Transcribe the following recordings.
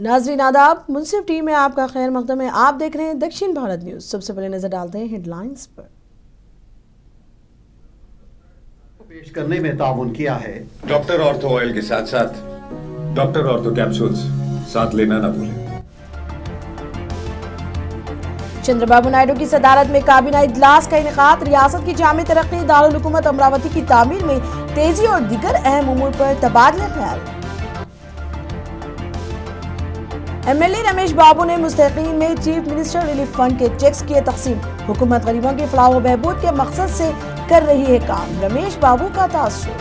नाजरीन आदाब, मुंसिफ टीम में आपका खैर मकदम है। आप देख रहे हैं दक्षिण भारत न्यूज। सबसे पहले नजर डालते हैं हेडलाइंस पर। पेश करने में ताउन किया है डॉक्टर ऑर्थो ऑयल के साथ साथ डॉक्टर ऑर्थो कैप्सूल्स साथ लेना ना भूलें। चंद्रबाबू नायडू की सदारत में काबीना इजलास का इनेकाद। रियासत की जामे तरक्की दारुल हुकूमत अमरावती की तामीर में तेजी और दीगर अहम उमूर पर तबादला ख्याल। एमएलए रमेश बाबू ने मुस्तहिकीन में चीफ मिनिस्टर रिलीफ फंड के चेक्स किए तकसीम। हुकूमत गरीबों की फलाह व बहबूद के मकसद से कर रही है काम। रमेश बाबू का तासुर।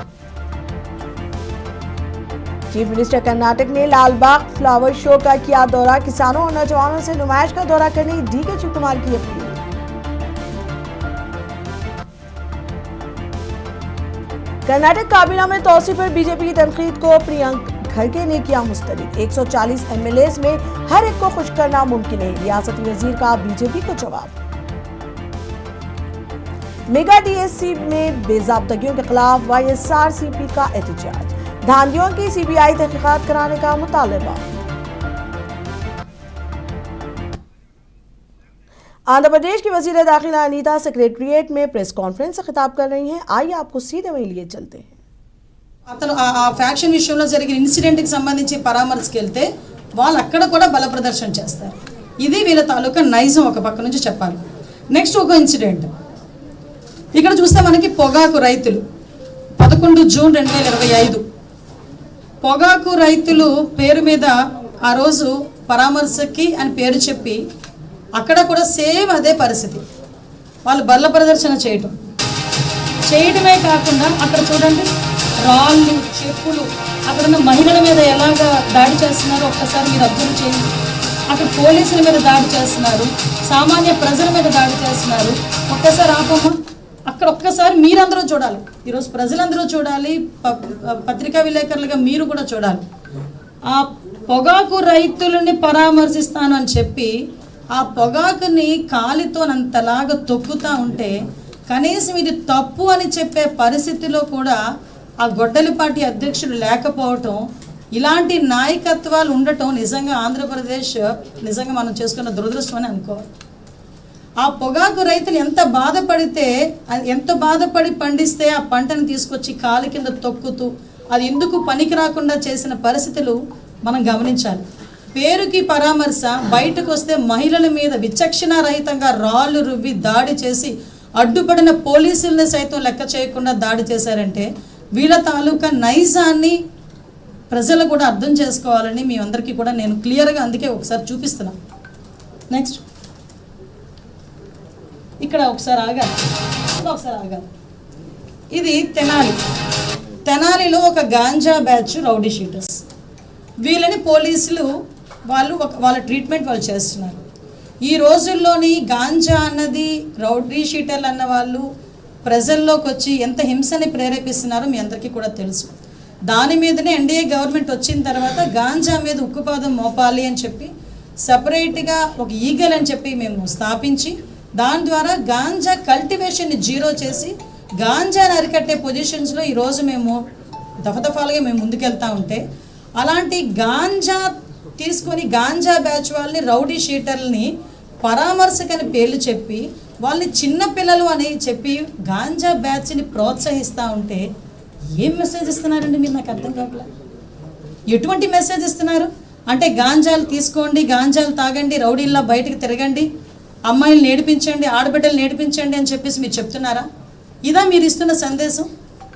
चीफ मिनिस्टर कर्नाटक ने लालबाग फ्लावर शो का किया दौरा। किसानों और नौजवानों से नुमाइश का दौरा करने डीके शिवकुमार की अपील। कर्नाटक काबीना में तोसी पर बीजेपी की तनकीद को प्रियंक खड़गे ने किया मुस्तरद। 140 एमएलएज में हर एक को खुश करना मुमकिन है। रियासती वजीर का बीजेपी को जवाब। मेगा डीएससी में बेजाब्तगियों के खिलाफ वाईएसआरसीपी का एहतजाज। धांधियों की सीबीआई तहकीकात कराने का मुतालबा। आंध्र प्रदेश की वजीर दाखिला अनीता सेक्रेटरिएट में प्रेस कॉन्फ्रेंस से खिताब कर रही हैं। आइए आपको सीधे वहीं लिए चलते हैं। అతను ఆ ఫ్యాక్షన్ విషయంలో జరిగిన ఇన్సిడెంట్కి సంబంధించి పరామర్శకి వెళ్తే వాళ్ళు అక్కడ కూడా బల ప్రదర్శన చేస్తారు. ఇది వీళ్ళ తాలూకా నైజం ఒక పక్క నుంచి చెప్పాలి. నెక్స్ట్ ఒక ఇన్సిడెంట్ ఇక్కడ చూస్తే మనకి పొగాకు రైతులు 11 జూన్ 2025 పొగాకు రైతులు పేరు మీద ఆ రోజు పరామర్శకి అని పేరు చెప్పి అక్కడ కూడా సేమ్ అదే పరిస్థితి. వాళ్ళు బల్ల ప్రదర్శన చేయడమే కాకుండా అక్కడ చూడండి రాళ్ళు చెప్పులు అక్కడ ఉన్న మహిళల మీద ఎలాగా దాడి చేస్తున్నారో ఒక్కసారి మీరు అబ్జర్వ్ చేయండి. అక్కడ పోలీసుల మీద దాడి చేస్తున్నారు, సామాన్య ప్రజల మీద దాడి చేస్తున్నారు. ఒక్కసారి ఆపమ్మ, అక్కడ ఒక్కసారి మీరందరూ చూడాలి. ఈరోజు ప్రజలందరూ చూడాలి, పత్రికా విలేకరులుగా మీరు కూడా చూడాలి. ఆ పొగాకు రైతులని పరామర్శిస్తాను అని చెప్పి ఆ పొగాకుని కాలితో అంతలాగా తొక్కుతూ ఉంటే కనీసం ఇది తప్పు అని చెప్పే పరిస్థితిలో కూడా ఆ గొడ్డలిపాటి అధ్యక్షుడు లేకపోవటం, ఇలాంటి నాయకత్వాలు ఉండటం నిజంగా ఆంధ్రప్రదేశ్ నిజంగా మనం చేసుకున్న దురదృష్టం అని అనుకోవాలి. ఆ పొగాకు రైతులు ఎంత బాధపడి పండిస్తే ఆ పంటను తీసుకొచ్చి కాలి కింద తొక్కుతూ అది ఎందుకు పనికి రాకుండా చేసిన పరిస్థితులు మనం గమనించాలి. పేరుకి పరామర్శ, బయటకు వస్తే మహిళల మీద విచక్షణ రహితంగా రాళ్ళు రువ్వి దాడి చేసి అడ్డుపడిన పోలీసుల్ని సైతం లెక్క చేయకుండా దాడి చేశారంటే వీళ్ళ తాలూకా నైజాన్ని ప్రజలు కూడా అర్థం చేసుకోవాలని మీ అందరికీ కూడా నేను క్లియర్గా అందుకే ఒకసారి చూపిస్తున్నాను. నెక్స్ట్ ఇక్కడ ఒకసారి ఆగాలి. ఇది తెనాలిలో ఒక గాంజా బ్యాచ్ రౌడీ షీటర్స్. వీళ్ళని పోలీసులు వాళ్ళ ట్రీట్మెంట్ వాళ్ళు చేస్తున్నారు. ఈ రోజుల్లోని గాంజా అన్నది రౌడీ షీటర్లు అన్న వాళ్ళు ప్రజల్లోకి వచ్చి ఎంత హింసని ప్రేరేపిస్తున్నారో మీ అందరికీ కూడా తెలుసు. దాని మీదనే ఎన్డీఏ గవర్నమెంట్ వచ్చిన తర్వాత గాంజా మీద ఉక్కుపాదం మోపాలి అని చెప్పి సపరేట్గా ఒక ఈగల్ అని చెప్పి మేము స్థాపించి దాని ద్వారా గాంజా కల్టివేషన్ని జీరో చేసి గాంజాని అరికట్టే పొజిషన్స్లో ఈరోజు మేము దఫదఫాలుగా మేము ముందుకెళ్తూ ఉంటే అలాంటి గాంజా తీసుకొని గాంజా బ్యాచ్ వాళ్ళని రౌడీ షీటర్లని పరామర్శకని పేర్లు చెప్పి వాళ్ళని చిన్నపిల్లలు అని చెప్పి గాంజా బ్యాచ్ని ప్రోత్సహిస్తూ ఉంటే ఏం మెసేజ్ ఇస్తున్నారండి మీరు? నాకు అర్థం కావట్లేదు. ఎటువంటి మెసేజ్ ఇస్తున్నారు అంటే గాంజాలు తీసుకోండి, గాంజాలు తాగండి, రౌడీల్లా బయటకు తిరగండి, అమ్మాయిలు నేర్పించండి, ఆడబిడ్డలు నేర్పించండి అని చెప్పేసి మీరు చెప్తున్నారా? ఇదా మీరు ఇస్తున్న సందేశం?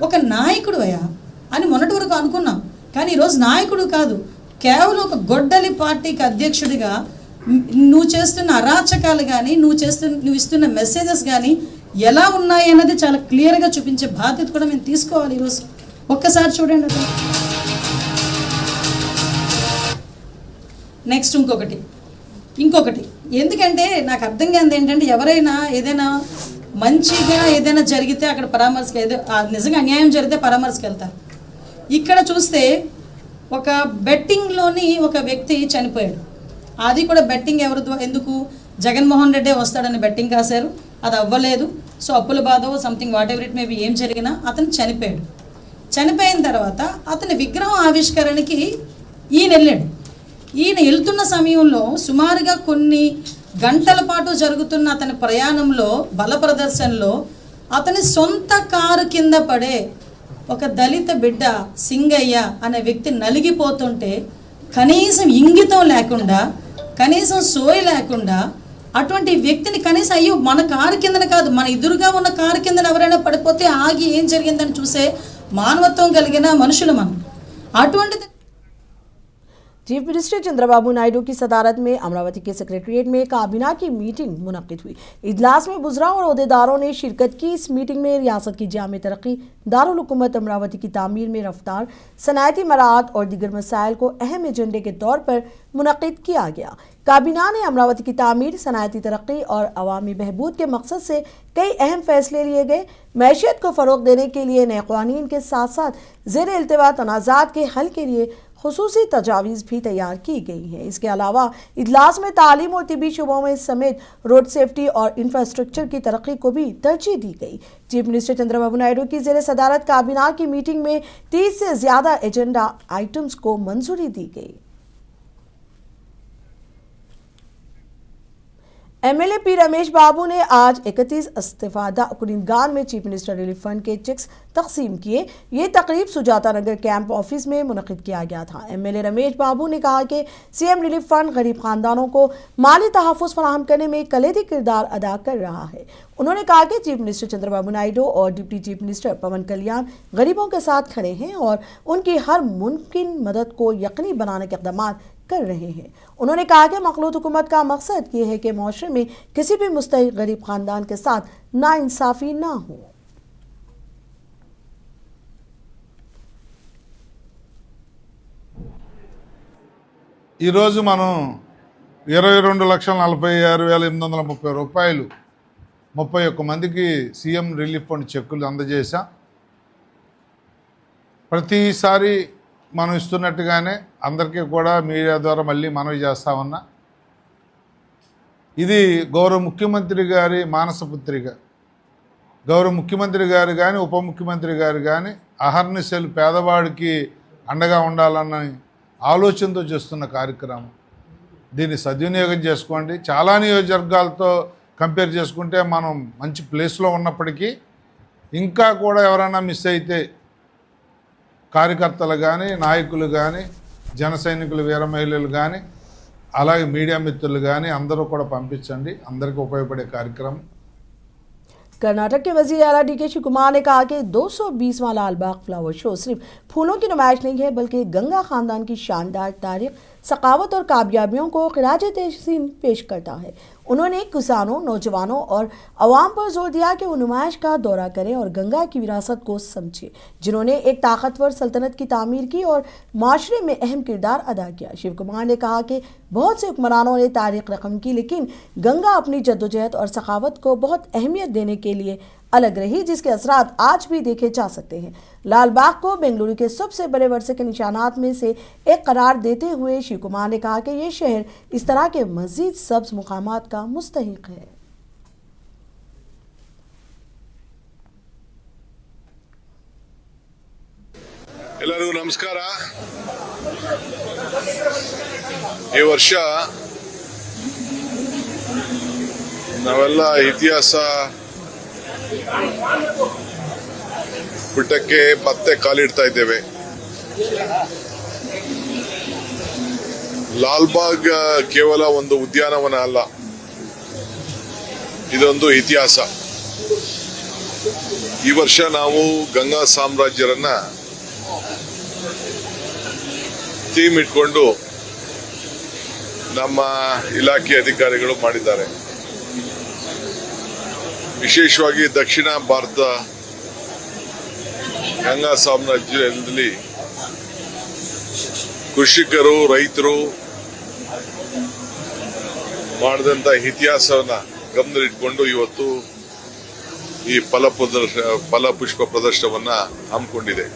ఒక నాయకుడు అయ్యా అని మొన్నటి వరకు అనుకున్నాం, కానీ ఈరోజు నాయకుడు కాదు, కేవలం ఒక గొడ్డలి పార్టీకి అధ్యక్షుడిగా నువ్వు చేస్తున్న అరాచకాలు కానీ నువ్వు ఇస్తున్న మెసేజెస్ కానీ ఎలా ఉన్నాయి అన్నది చాలా క్లియర్గా చూపించే బాధ్యత కూడా మేము తీసుకోవాలి. ఈరోజు ఒక్కసారి చూడండి అక్కడ. నెక్స్ట్ ఇంకొకటి ఎందుకంటే నాకు అర్థం కాదు ఏంటంటే ఎవరైనా ఏదైనా మంచిగా ఏదైనా జరిగితే అక్కడ పరామర్శకి నిజంగా అన్యాయం జరిగితే పరామర్శకి వెళ్తారు. ఇక్కడ చూస్తే ఒక బెట్టింగ్లోని ఒక వ్యక్తి చనిపోయాడు. అది కూడా బెట్టింగ్ ఎందుకు జగన్మోహన్ రెడ్డి వస్తాడని బెట్టింగ్ కాశారు, అది అవ్వలేదు. సో అప్పుల బాధో something whatever it maybe ఏం జరిగినా అతను చనిపోయిన తర్వాత అతని విగ్రహం ఆవిష్కరణకి ఈయన వెళ్ళాడు. ఈయన వెళ్తున్న సమయంలో సుమారుగా కొన్ని గంటల పాటు జరుగుతున్న అతని ప్రయాణంలో బల ప్రదర్శనలో అతని సొంత కారు కింద పడే ఒక దళిత బిడ్డ సింగయ్య అనే వ్యక్తి నలిగిపోతుంటే కనీసం ఇంగితం లేకుండా, కనీసం సోయి లేకుండా అటువంటి వ్యక్తిని కనీసం అయ్యో మన కారు కిందన కాదు, మన ఎదురుగా ఉన్న కారు కిందన ఎవరైనా పడిపోతే ఆగి ఏం జరిగిందని చూసే మానవత్వం కలిగిన మనుషులు మనం. అటువంటిది चीफ मिनिस्टर चंद्रबाबू नायडू की सदारत में अमरावती के सेक्रेटरिएट में काबीना की मीटिंग मुनक्किद हुई। इजलास में बुजुर्ग और ओहदेदारों ने शिरकत की। इस मीटिंग में रियासत की जामे तरक्की, दारुल हुकूमत अमरावती की तामीर में रफ्तार, सनअती मराहत और दीगर मसाइल को अहम एजेंडे के तौर पर मुनक्किद किया गया। काबीना ने अमरावती की तामीर, सनअती तरक्की और अवामी बहबूद के मकसद से कई अहम फैसले लिए गए। मैशियत को फ़रोग देने के लिए नए क़वानीन के साथ साथ ज़ेर इल्तिवा तनाज़ात के हल के लिए खुसूसी तजावीज़ भी तैयार की गई हैं। इसके अलावा इजलास में तालीम और तिबी शुबों में समेत रोड सेफ्टी और इंफ्रास्ट्रक्चर की तरक्की को भी तरजीह दी गई। चीफ मिनिस्टर चंद्रबाबू नायडू की ज़ेर सदारत काबीना की मीटिंग में 30 से ज़्यादा एजेंडा आइटम्स को मंजूरी दी गई। एमएलए पी रमेश बाबू ने आज 31 इस्तीफादा कुनिंदगान में चीफ मिनिस्टर रिलीफ फंड के चेक्स तकसीम किए। ये तकरीब सुजाता नगर कैंप ऑफिस में मुनक्किद किया गया था। एमएलए रमेश बाबू ने कहा कि सीएम रिलीफ फंड गरीब खानदानों को माली तहफ़्फ़ुज़ फराहम करने में कलीदी किरदार अदा कर रहा है। उन्होंने कहा कि चीफ मिनिस्टर चंद्रबाबू नायडू और डिप्टी चीफ मिनिस्टर पवन कल्याण गरीबों के साथ खड़े हैं और उनकी हर मुमकिन मदद को यकीनी बनाने के इक़दाम कर रहे हैं। उन्होंने कहा कि मखलूत हुकूमत का मकसद ये है कि माशरे में किसी भी मुस्तहिक गरीब खानदान के साथ नाइंसाफ़ी ना हो। ఈరోజు మనం 22,46,830 రూపాయలు 31 మందికి సీఎం రిలీఫ్ ఫండ్ చెక్కులు అందజేశాం. ప్రతిసారి మనం ఇస్తున్నట్టుగానే అందరికీ కూడా మీడియా ద్వారా మళ్ళీ మనవి చేస్తా ఉన్నా, ఇది గౌరవ ముఖ్యమంత్రి గారి మానసపుత్రిక. గౌరవ ముఖ్యమంత్రి గారు కానీ ఉప ముఖ్యమంత్రి గారు కానీ అహర్నిశలు పేదవాడికి అండగా ఉండాలన్న ఆలోచనతో చేస్తున్న కార్యక్రమం. దీన్ని సద్వినియోగం చేసుకోండి. చాలా నియోజకవర్గాలతో కంపేర్ చేసుకుంటే మనం మంచి ప్లేస్లో ఉన్నప్పటికీ ఇంకా కూడా ఎవరైనా మిస్ అయితే కార్యకర్తలు కానీ, నాయకులు కానీ, జన సైనికులు, వీర మహిళలు కానీ, అలాగే మీడియా మిత్రులు కానీ అందరూ కూడా పంపించండి. అందరికీ ఉపయోగపడే కార్యక్రమం. कर्नाटक के वजीर आला डीके शिव कुमार ने कहा कि 220वां लालबाग फ्लावर शो सिर्फ फूलों की नुमाइश नहीं है, बल्कि गंगा खानदान की शानदार तारीख, सकावत और कामयाबियों को खिराजे तहसीन पेश करता है। उन्होंने किसानों, नौजवानों और अवाम पर जोर दिया कि वो नुमाइश का दौरा करें और गंगा की विरासत को समझें, जिन्होंने एक ताकतवर सल्तनत की तामीर की और माशरे में अहम किरदार अदा किया। शिव कुमार ने कहा कि बहुत से हुक्मरानों ने तारीख रकम की, लेकिन गंगा अपनी जद्दोजहद और सखावत को बहुत अहमियत देने के लिए अलग रही, जिसके असरात आज भी देखे जा सकते हैं। लालबाग को बेंगलुरु के सबसे बड़े वर्षे के निशानात में से एक करार देते हुए शिव कुमार ने कहा कि ये शहर इस तरह के मजीद सब्ज मुकामात का मुस्तहिक है। ಎಲ್ಲರಿಗೂ ನಮಸ್ಕಾರ. ಈ ವರ್ಷ ನಾವೆಲ್ಲ ಇತಿಹಾಸ ಪುಟಕ್ಕೆ ಮತ್ತೆ ಕಾಲಿಡ್ತಾ ಇದ್ದೇವೆ. ಲಾಲ್ಬಾಗ್ ಕೇವಲ ಒಂದು ಉದ್ಯಾನವನ ಅಲ್ಲ, ಇದೊಂದು ಇತಿಹಾಸ. ಈ ವರ್ಷ ನಾವು ಗಂಗಾ ಸಾಮ್ರಾಜ್ಯರನ್ನ ಥೀಮ್ ಇಟ್ಕೊಂಡು ನಮ್ಮ ಇಲಾಖೆ ಅಧಿಕಾರಿಗಳು ಮಾಡಿದ್ದಾರೆ. ವಿಶೇಷವಾಗಿ ದಕ್ಷಿಣ ಭಾರತ ಗಂಗಾ ಸಾಮ್ರಾಜ್ಯದಲ್ಲಿ ಕೃಷಿಕರು, ರೈತರು ಮಾಡಿದಂತ ಇತಿಹಾಸವನ್ನ ಗಮನದಲ್ಲಿಟ್ಕೊಂಡು ಇವತ್ತು ಈ ಫಲಪುಷ್ಪ ಪ್ರದರ್ಶನವನ್ನ ಹಮ್ಮಿಕೊಂಡಿದೆ.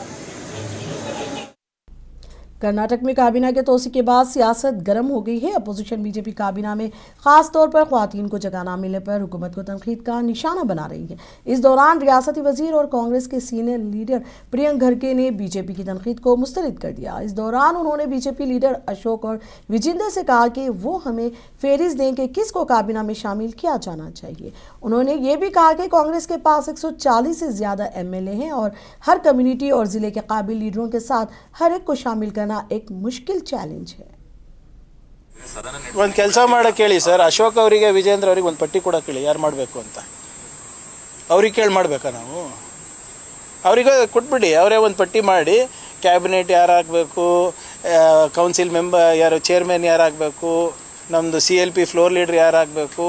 कर्नाटक में काबीना के तोसी के बाद सियासत गर्म हो गई है। अपोजिशन बीजेपी काबीना में खास तौर पर ख्वातीन को जगह न मिलने पर हुकूमत को तनकीद का निशाना बना रही है। इस दौरान रियासती वजीर और कांग्रेस के सीनियर लीडर प्रियंक खड़गे ने बीजेपी की तनकीद को मुस्तरद कर दिया। इस दौरान उन्होंने बीजेपी लीडर अशोक और विजेंद्र से कहा कि वो हमें फेरिस्त दें कि किसको काबीना में शामिल किया जाना चाहिए। उन्होंने ये भी कहा कि कांग्रेस के पास 140 से ज़्यादा MLA हैं और हर कम्युनिटी और ज़िले के काबिल लीडरों के साथ हर एक को शामिल करना एक मुश्किल चैलेंज है। ಒಂದು ಕೆಲಸ ಮಾಡೋಕ್ಕೆ ಹೇಳಿ ಸರ್, ಅಶೋಕ್ ಅವರಿಗೆ ವಿಜೇಂದ್ರ ಅವರಿಗೆ ಒಂದು ಪಟ್ಟಿ ಕೊಡೋಕೆ ಹೇಳಿ ಯಾರು ಮಾಡಬೇಕು ಅಂತ. ಅವ್ರಿಗೆ ಕೇಳಿ ಮಾಡಬೇಕಾ ನಾವು? ಅವರಿಗೆ ಕೊಟ್ಬಿಡಿ, ಅವರೇ ಒಂದು ಪಟ್ಟಿ ಮಾಡಿ ಕ್ಯಾಬಿನೆಟ್ ಯಾರು ಆಗಬೇಕು, ಕೌನ್ಸಿಲ್ ಮೆಂಬರ್ ಯಾರು, ಚೇರ್ಮನ್ ಯಾರು ಆಗಬೇಕು, ನಮ್ಮದು CLP ಫ್ಲೋರ್ ಲೀಡರ್ ಯಾರು ಆಗಬೇಕು,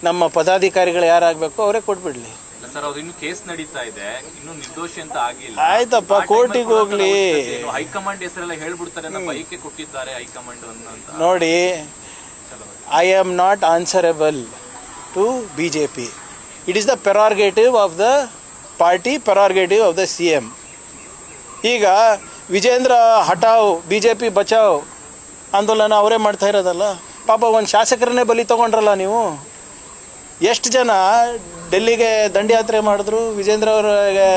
ನಮ್ಮ ಪದಾಧಿಕಾರಿಗಳು ಯಾರು ಆಗಬೇಕು ಅವರೇ ಕೊಟ್ಬಿಡ್ಲಿ ಸರ್. ಅವ್ರು ಇನ್ನು ಕೇಸ್ ನಡೀತಾ ಇದೆ, ಇನ್ನು ನಿರ್ದೋಷಿ ಅಂತ ಆಗಿಲ್ಲ. ಆಯ್ತಪ್ಪ, ಕೋರ್ಟಿಗೆ ಹೋಗ್ಲಿ. ಹೈಕಮಾಂಡ್ ಹೆಸರೆಲ್ಲ ಹೇಳ್ಬಿಡ್ತಾರೆ, ನಮ್ಮ ಬೈಕೆ ಕೊಟ್ಟಿದ್ದಾರೆ ಹೈಕಮಾಂಡ್ ಅಂತ. ನೋಡಿ, I am not answerable to BJP. It is the prerogative of the party, prerogative of the CM. ಈಗ ವಿಜೇಂದ್ರ ಹಟಾವ್ BJP ಬಚಾವ್ ಆಂದೋಲನ ಅವರೇ ಮಾಡ್ತಾ ಇರೋದಲ್ಲ. ಪಾಪ ಒಂದು ಶಾಸಕರನ್ನೇ ಬಲಿ ತಗೊಂಡ್ರಲ್ಲ ನೀವು. ಎಷ್ಟು ಜನ ಡೆಲ್ಲಿಗೆ ದಂಡಯಾತ್ರೆ ಮಾಡಿದ್ರು ವಿಜೇಂದ್ರ ಅವರಿಗೆ.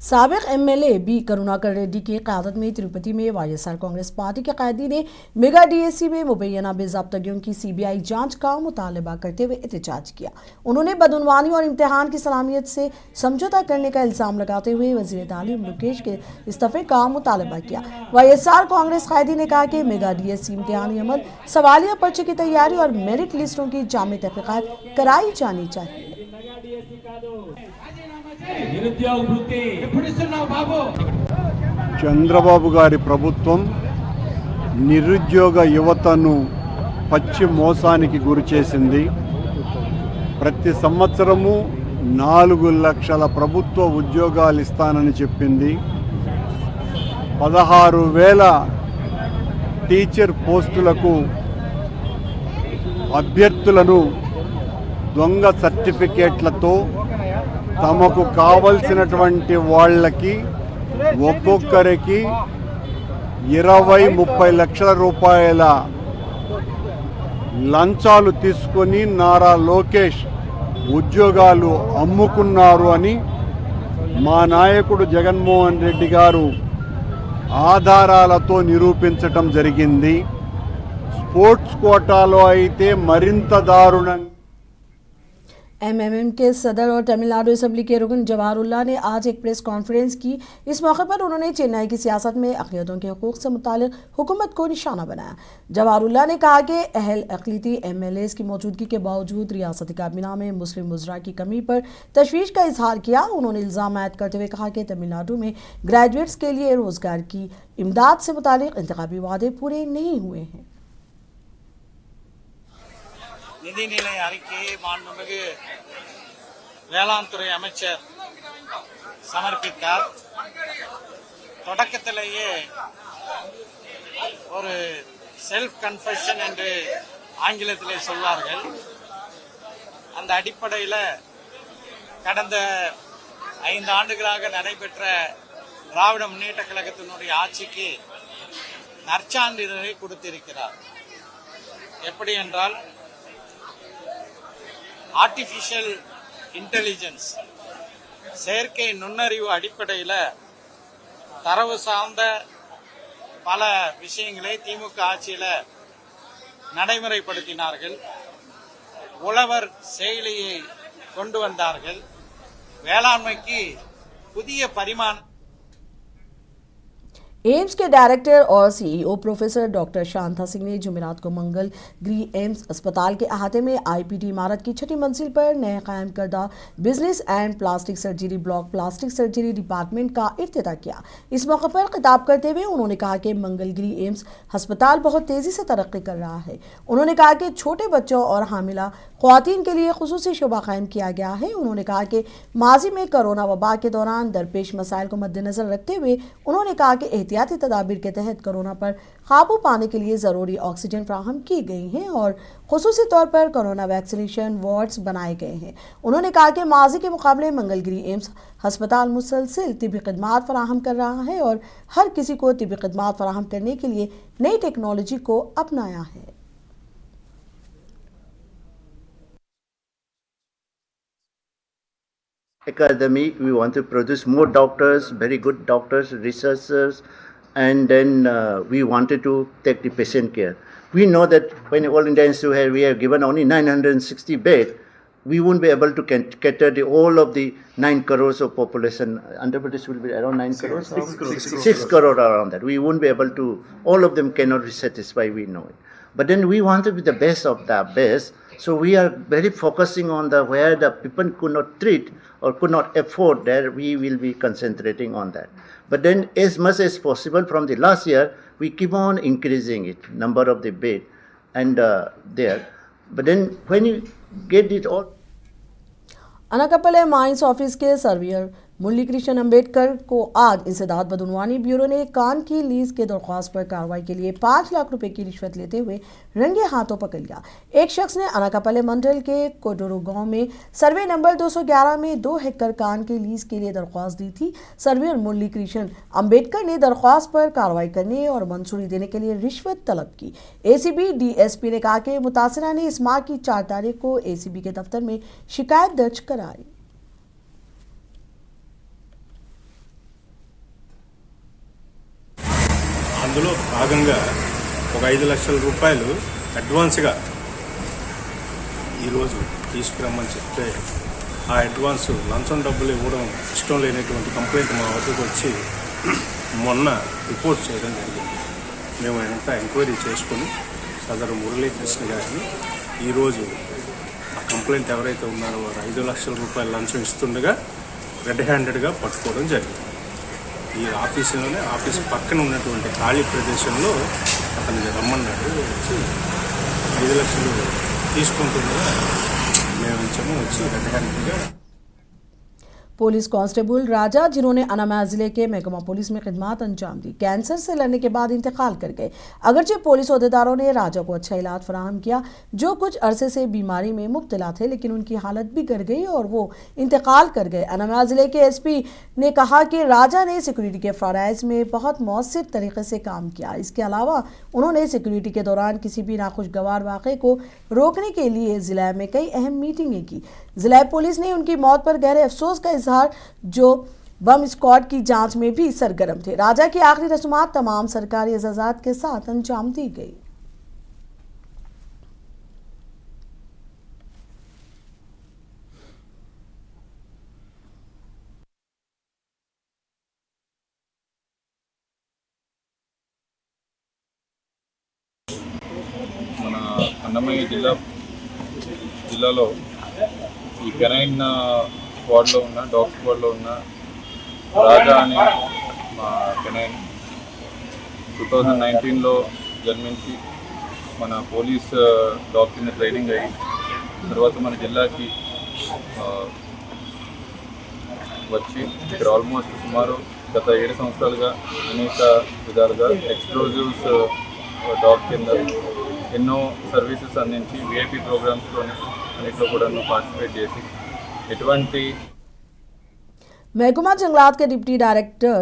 साबिक MLA बी करुणाकर रेड्डी की क़यादत में तिरुपति में YSR कांग्रेस पार्टी के कैदी ने मेगा DSC में मुबैना बेज़ाब्तगियों की CBI जांच का मुतालबा करते हुए एहतजाज किया। उन्होंने बदउनवानी और इम्तिहान की सलामियत से समझौता करने का इल्ज़ाम लगाते हुए वज़ीर तालीम मुकेश के इस्तीफ़े का मुतालबा किया। YSR कांग्रेस कैदी ने कहा कि मेगा DSC इम्तिहानी अमल, सवालिया पर्चे की तैयारी और मेरिट लिस्टों की जामे तहक़ीक़ात कराई जानी चाहिए। చంద్రబాబు గారి ప్రభుత్వం నిరుద్యోగ యువతను పచ్చి మోసానికి గురి చేసింది. ప్రతి సంవత్సరము 4 లక్షల ప్రభుత్వ ఉద్యోగాలు ఇస్తానని చెప్పింది. 16,000 టీచర్ పోస్టులకు అభ్యర్థులను దొంగ సర్టిఫికేట్లతో తమకు కావలసినటువంటి వాళ్ళకి ఒక్కొక్కరికి 20-30 లక్షల రూపాయల లంచాలు తీసుకొని నారా లోకేష్ ఉద్యోగాలు అమ్ముకున్నారు అని మా నాయకుడు జగన్మోహన్ రెడ్డి గారు ఆధారాలతో నిరూపించటం జరిగింది. స్పోర్ట్స్ కోటాలో అయితే మరింత దారుణంగా MMM के सदर और तमिलनाडु असेंबली के रुकन जवाहरुल्लाह ने आज एक प्रेस कॉन्फ्रेंस की। इस मौके पर उन्होंने चेन्नई की सियासत में अक़लियतों के हकूक़ से मुताल्लिक़ हुकूमत को निशाना बनाया। जवाहरुल्लाह ने कहा कि अहल अक़लियती MLAs की मौजूदगी के बावजूद रियासती काबीना में मुस्लिम वज़रा की कमी पर तशवीश का इजहार किया। उन्होंने इल्ज़ाम आयद करते हुए कहा कि तमिलनाडु में ग्रेजुएट्स के लिए रोज़गार की इमदाद से मुताल्लिक़ इंतखाबी वादे पूरे नहीं हुए हैं। நிதிநிலை அறிக்கையை மாண்புமிகு வேளாண் துறை அமைச்சர் சமர்ப்பித்தார். தொடக்கத்திலேயே ஒரு செல்ஃப் கன்ஃபெஷன் என்று ஆங்கிலத்திலே சொல்வார்கள். அந்த அடிப்படையில் கடந்த 5 ஆண்டுகளாக நடைபெற்ற திராவிட முன்னேற்ற கழகத்தினுடைய ஆட்சிக்கு நற்சான்றிதழை கொடுத்திருக்கிறார். எப்படி என்றால், ஆர்டிஃபிஷியல் இன்டெலிஜென்ஸ், செயற்கை நுண்ணறிவு அடிப்படையில் தரவு சார்ந்த பல விஷயங்களை திமுக ஆட்சியில் நடைமுறைப்படுத்தினார்கள். உழவர் செயலியை கொண்டு வந்தார்கள். வேளாண்மைக்கு புதிய பரிமாணம். एम्स के डायरेक्टर और CEO professor doctor Shanta Singh ने जुमेरात को मंगल गृह एम्स अस्पताल के अहाते में IPT इमारत की 6ठी मंजिल पर नए कायम करदा business and plastic surgery block plastic surgery department का इफ्तिताह किया। इस मौके पर खिताब करते हुए उन्होंने कहा कि मंगल गृह एम्स अस्पताल बहुत तेज़ी से तरक्की कर रहा है। उन्होंने कहा कि छोटे बच्चों और हामिला ख्वातीन के लिए खुसूसी शोबा कायम किया गया है। उन्होंने कहा कि माजी में कोरोना वबा के दौरान दरपेश मसाइल को मद्देनजर रखते हुए उन्होंने कहा कि एहतियाती तदाबीर के तहत कोरोना पर काबू पाने के लिए ज़रूरी ऑक्सीजन फ्राहम की गई हैं और खुसूसी तौर पर कोरोना वैक्सीनेशन वार्ड्स बनाए गए हैं। उन्होंने कहा कि माजी के मुकाबले मंगलगिरी एम्स अस्पताल मुसलसिल तिबी खदमात फराहम कर रहा है और हर किसी को तिबी खदमात फराहम करने के लिए नई टेक्नोलॉजी को अपनाया है। Academy, we want to produce more doctors, very good doctors, researchers, and then we wanted to take the patient care. We know that when All India Institute we have given only 960 beds, we won't be able to cater the whole of the 9 crores of population. Andhra Pradesh will be around 9 crores? 6 crore around that. We won't be able to, all of them cannot be satisfied, we know it. But then we want to be the best of the best. So we are very focusing on the where the people could not treat or could not afford, there we will be concentrating on that. But then as much as possible from the last year, we keep on increasing it, number of the bed and there. But then when you get it all. Anakapalle mines office के surveyor Murali Krishna Ambedkar को आज इंसदाद बदनवानी bureau ने कान की lease के दरख्वास्त पर कार्रवाई के लिए 5 लाख रुपए की रिश्वत लेते हुए रंगे हाथों पकड़ लिया। एक शख्स ने अनाकपले मंडल के कोडोरो गांव में सर्वे नंबर 211 में 2 हेक्टर कान की लीज के लिए दरख्वास्त दी थी। सर्वेयर मुरली कृष्ण अम्बेडकर ने दरख्वास्त पर कार्रवाई करने और मंजूरी देने के लिए रिश्वत तलब की। एसीबी डीएसपी ने कहा कि मुतासिरा ने इस माह की 4 तारीख को एसीबी के दफ्तर में शिकायत दर्ज कराई। అందులో భాగంగా ఒక 5 లక్షల రూపాయలు అడ్వాన్స్గా ఈరోజు తీసుకురమ్మని చెప్తే ఆ అడ్వాన్స్ లంచం డబ్బులు ఇవ్వడం ఇష్టం లేనటువంటి కంప్లైంట్ మా వద్దకు వచ్చి మొన్న రిపోర్ట్ చేయడం జరిగింది. మేము అంతా ఎంక్వైరీ చేసుకొని సదరు మురళీకృష్ణ గారిని ఈరోజు ఆ కంప్లైంట్ ఎవరైతే ఉన్నారో వారు 5 లక్షల రూపాయలు లంచం ఇస్తుండగా రెడ్ హ్యాండెడ్గా పట్టుకోవడం జరిగింది. ఈ ఆఫీసులోనే ఆఫీసు పక్కన ఉన్నటువంటి ఖాళీ ప్రదేశంలో అతన్ని రమ్మన్నాడు. వచ్చి 5 లక్షలు తీసుకుంటుండగా మేము ఇచ్చాము. వచ్చి రెడ్ హ్యాండెడ్గా पुलिस कांस्टेबल राजा, जिन्होंने अनामा जिले के महकमा पुलिस में खिदमत अंजाम दी, कैंसर से लड़ने के बाद इंतकाल कर गए। अगरचे पुलिस अहदेदारों ने राजा को अच्छा इलाज फराहम किया, जो कुछ अरसे से बीमारी में मुब्तला थे, लेकिन उनकी हालत बिगड़ गई और वो इंतकाल कर गए। अनामा जिले के एसपी ने कहा कि राजा ने सिक्योरिटी के फ़राइज़ में बहुत मौसर तरीके से काम किया। इसके अलावा उन्होंने सिक्योरिटी के दौरान किसी भी नाखुशगवार वाक़े को रोकने के लिए ज़िला में कई अहम मीटिंगें की। ज़िला पुलिस ने उनकी मौत पर गहरे अफसोस का इजहार, जो बम स्क्वाड की जांच में भी सरगर्म थे। राजा की आखिरी रस्मात तमाम सरकारी एजाज़ात के साथ अंजाम दी गई। మన అన్నమయ్య జిల్లాలో ఈ కెనైన్ స్క్వాడ్లో ఉన్న డాగ్ స్క్వాడ్లో ఉన్న రాజా అనే మా కెనైన్ 2019లో జన్మించి మన పోలీస్ డాగ్ కింద ట్రైనింగ్ అయ్యి తర్వాత మన జిల్లాకి వచ్చి ఇక్కడ ఆల్మోస్ట్ సుమారు గత 7 సంవత్సరాలుగా అనేక విధాలుగా ఎక్స్ప్లోజివ్స్ డాగ్ కింద ఎన్నో సర్వీసెస్ అందించి విఐపి ప్రోగ్రామ్స్లోని అన్నింటిలో కూడా పార్టిసిపేట్ చేసి ఎటువంటి महकमा जंगलात के डिप्टी डायरेक्टर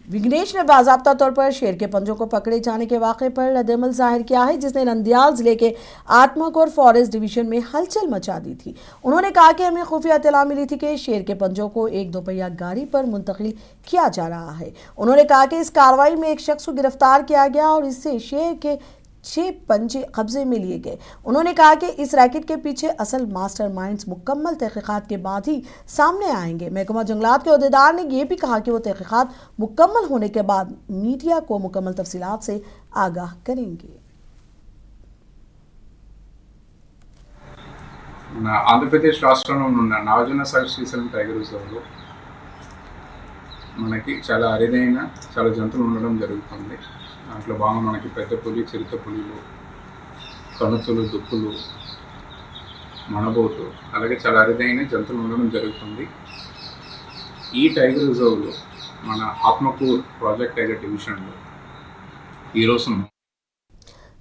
विघ्नेश ने बाज़ाब्ता तौर पर शेर के पंजों को पकड़े जाने के वाक़े पर रद्द-ए-अमल जाहिर किया है, जिसने नंदियाल ज़िले के आत्माकोर फॉरेस्ट डिवीज़न में हलचल मचा दी थी। उन्होंने कहा कि हमें खुफिया इत्तला मिली थी कि शेर के पंजों को एक दोपहिया गाड़ी पर मुंतकिल किया जा रहा है। उन्होंने कहा कि इस कार्रवाई में एक शख्स को गिरफ्तार किया गया और इससे शेर के 6 पंजे कब्जे में लिए गए। उन्होंने कहा कि इस रैकेट के पीछे असल मास्टरमाइंड्स मुकम्मल तहकीकात के बाद ही सामने आएंगे। महकमा जंगलात के अहदेदार ने यह भी कहा कि वो तहकीकात मुकम्मल होने के बाद मीडिया को मुकम्मल तफसीलात से आगाह करेंगे। ఆంధ్రప్రదేశ్ రాష్ట్రంలో ఉన్న నాగార్జున సాగర్ శ్రీశైలం టైగర్ రిజర్వ్లో మనకి చాలా అరుదైన చాలా జంతువులు ఉండడం జరుగుతుంది. దాంట్లో భాగంగా మనకి పెద్ద పులి, చిరుత పులిలు, కణుతులు, దుప్పులు, మనబోతు, అలాగే చాలా అరుదైన జంతువులు ఉండడం జరుగుతుంది. ఈ టైగర్ రిజర్వ్లో మన ఆత్మకూరు ప్రాజెక్ట్ ఏజెంట్ డివిజన్లో ఈరోజు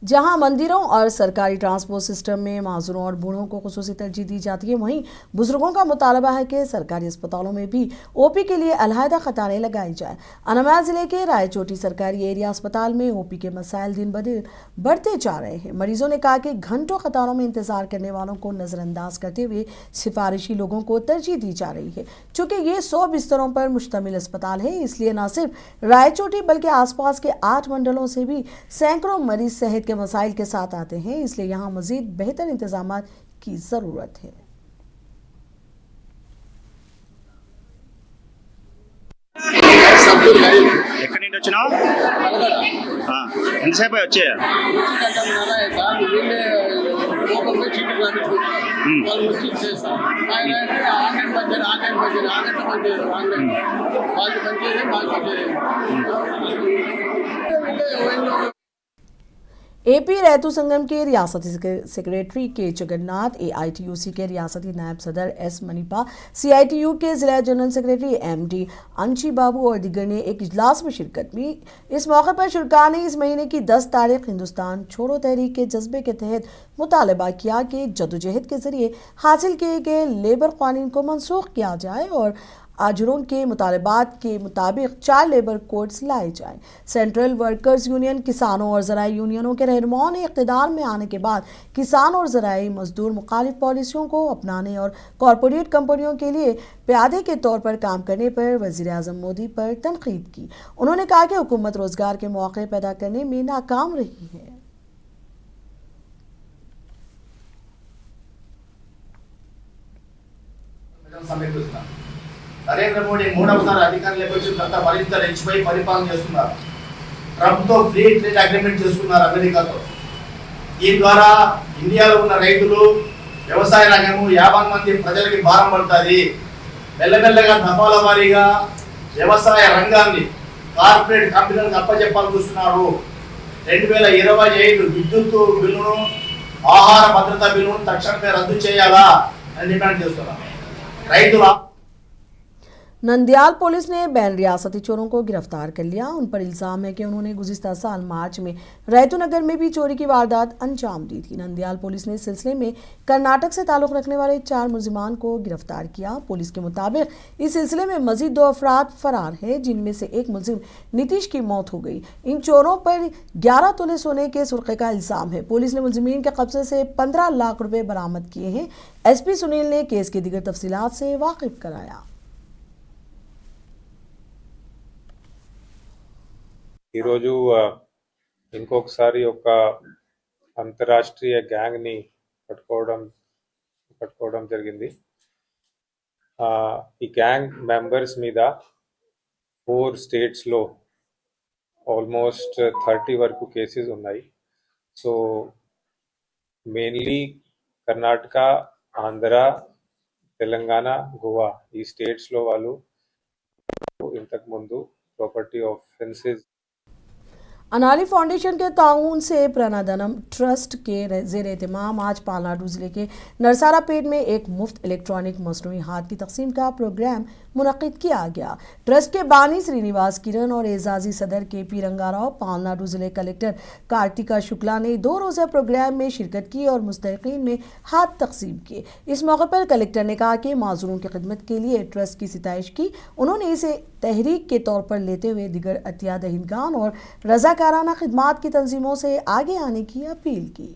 जहां मंदिरों और सरकारी ट्रांसपोर्ट सिस्टम में माजूरों और बूढ़ों को खुसूसी तरजीह दी जाती है, वहीं बुजुर्गों का मुतालबा है कि सरकारी अस्पतालों में भी ओपी के लिए अलहदा कतारें लगाई जाए। अनमया जिले के रायचोटी सरकारी एरिया अस्पताल में ओपी के मसाइल दिन ब दिन बढ़ते जा रहे हैं। मरीजों ने कहा कि घंटों कतारों में इंतजार करने वालों को नजरअंदाज करते हुए सिफारिशी लोगों को तरजीह दी जा रही है। चूंकि ये 100 बिस्तरों पर मुश्तमिल अस्पताल है, इसलिए न सिर्फ रायचोटी बल्कि आसपास के 8 मंडलों से भी सैकड़ों मरीज सेहत के मसाइल के साथ आते हैं, इसलिए यहाँ मजीद बेहतर इंतजाम की जरूरत है। ఎక్కడి నుండి వచ్చినావు ఎంతసేపు వచ్చే एपी रैतू संगम के रियासती सेक्रेटरी के जगन्नाथ, AITUC के रियासती नायब सदर S मनीपा, CITU के जिला जनरल सेक्रेटरी MD अंशी बाबू और दिगर ने एक इजलास में शिरकत की। इस मौके पर शुरका ने इस महीने की 10 तारीख हिंदुस्तान छोड़ो तहरीक के जज्बे के तहत मुतालबा किया कि जदोजहद के जरिए हासिल किए गए लेबर कानून को मनसूख किया जाए और आजरों के मुतालबात के मुताबिक 4 लेबर कोड्स लाए जाएं। सेंट्रल वर्कर्स यूनियन, किसानों और ज़राई यूनियनों के रहनुमाओं ने इक़्तिदार में आने के बाद किसान और ज़राई मजदूर मुखालिफ पॉलिसियों को अपनाने और कॉरपोरेट कंपनियों के लिए प्यादे के तौर पर काम करने पर वज़ीर आज़म मोदी पर तनकीद की। उन्होंने कहा कि हुकूमत रोज़गार के मौके पैदा करने में नाकाम रही है। నరేంద్ర మోడీ మూడవసారి అధికారంలోకి వచ్చిన తర్వాత మరింత రెచ్చిపోయి పరిపాలన చేస్తున్నారు. ట్రంప్తో ఫ్రీ ట్రేడ్ అగ్రిమెంట్ చేసుకున్నారు అమెరికాతో. దీని ద్వారా ఇండియాలో ఉన్న రైతులు, వ్యవసాయ రంగము, 50 మంది ప్రజలకి భారం పడుతుంది. మెల్లమెల్లగా దఫాల వారీగా వ్యవసాయ రంగాన్ని కార్పొరేట్ కంపెనీలకు అప్పచెప్పాలని చూస్తున్నారు. 2025 విద్యుత్ బిల్లును, ఆహార భద్రత బిల్లును తక్షణమే రద్దు చేయాలా అని డిమాండ్ చేస్తున్నారు. రైతుల नंदियाल पुलिस ने बैन रियासती चोरों को गिरफ्तार कर लिया। उन पर इल्ज़ाम है कि उन्होंने गुज़िश्ता साल मार्च में रैतूनगर में भी चोरी की वारदात अंजाम दी थी। नंदियाल पुलिस ने इस सिलसिले में कर्नाटक से ताल्लुक़ रखने वाले 4 मुलजिमान को गिरफ्तार किया। पुलिस के मुताबिक इस सिलसिले में मजीद 2 अफराद फरार हैं, जिनमें से एक मुलजिम नीतीश की मौत हो गई। इन चोरों पर 11 तोले सोने के सुर्खे का इल्ज़ाम है। पुलिस ने मुलजिमीन के कब्जे से 15 लाख रुपए बरामद किए हैं। SP सुनील ने केस की दीगर तफसीलात से वाकिफ कराया। ఈరోజు ఇంకొకసారి ఒక అంతర్రాష్ట్రీయ గ్యాంగ్ని పట్టుకోవడం జరిగింది. ఈ గ్యాంగ్ మెంబర్స్ మీద 4 స్టేట్స్లో ఆల్మోస్ట్ 30 వరకు కేసెస్ ఉన్నాయి. సో మెయిన్లీ కర్ణాటక, ఆంధ్ర, తెలంగాణ, గోవా ఈ స్టేట్స్లో వాళ్ళు ఇంతకుముందు प्रॉपर्टी ऑफेंसेस। अनाली फाउंडेशन के ताउन से प्रणदनम ट्रस्ट के ज़ेर एहतमाम आज पालनाडु ज़िले के नरसारा पेट में एक मुफ्त इलेक्ट्रॉनिक मसनूई हाथ की तकसीम का प्रोग्राम मुनक़िद किया गया। ट्रस्ट के बानी श्रीनिवास किरण और एजाजी सदर KP रंगाराव, पालनाडु ज़िले कलेक्टर कार्तिका शुक्ला ने 2 रोज़ा प्रोग्राम में शिरकत की और मुस्तहिक़ीन में हाथ तकसीम किए। इस मौके पर कलेक्टर ने कहा कि माज़ूरों की खिदमत के लिए ट्रस्ट की सिताइश की। उन्होंने इसे तहरीक के तौर पर लेते हुए दिगर अतिया दहिंदगान और रज़ाकाराना खिदमात की तंजीमों से आगे आने की अपील की।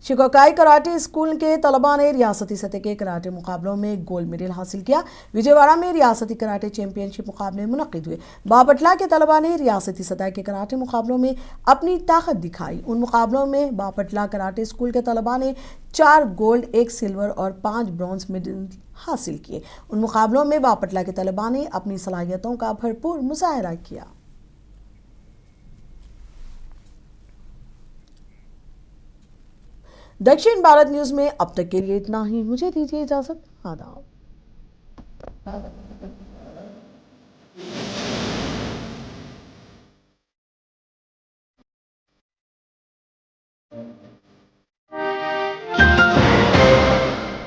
शिकोकाई कराटे स्कूल के तलबा ने रियासती सतह के कराटे मुकाबलों में गोल्ड मेडल हासिल किया। विजयवाड़ा में रियासती कराटे चैंपियनशिप मुकाबले मुनक़िद हुए। बापटला के तलबा ने रियासती सतह के कराटे मुकाबलों में अपनी ताकत दिखाई। उन मुकाबलों में बापटला कराटे स्कूल के तलबा ने 4 गोल्ड, 1 सिल्वर और 5 ब्रॉन्ज मेडल हासिल किए। उन मुकाबलों में बापटला के तलबा ने अपनी सलाहियतों का भरपूर मुजाहरा किया। दक्षिण भारत न्यूज़ में अब तक के लिए इतना ही। मुझे दीजिए इजाज़त। आदाब।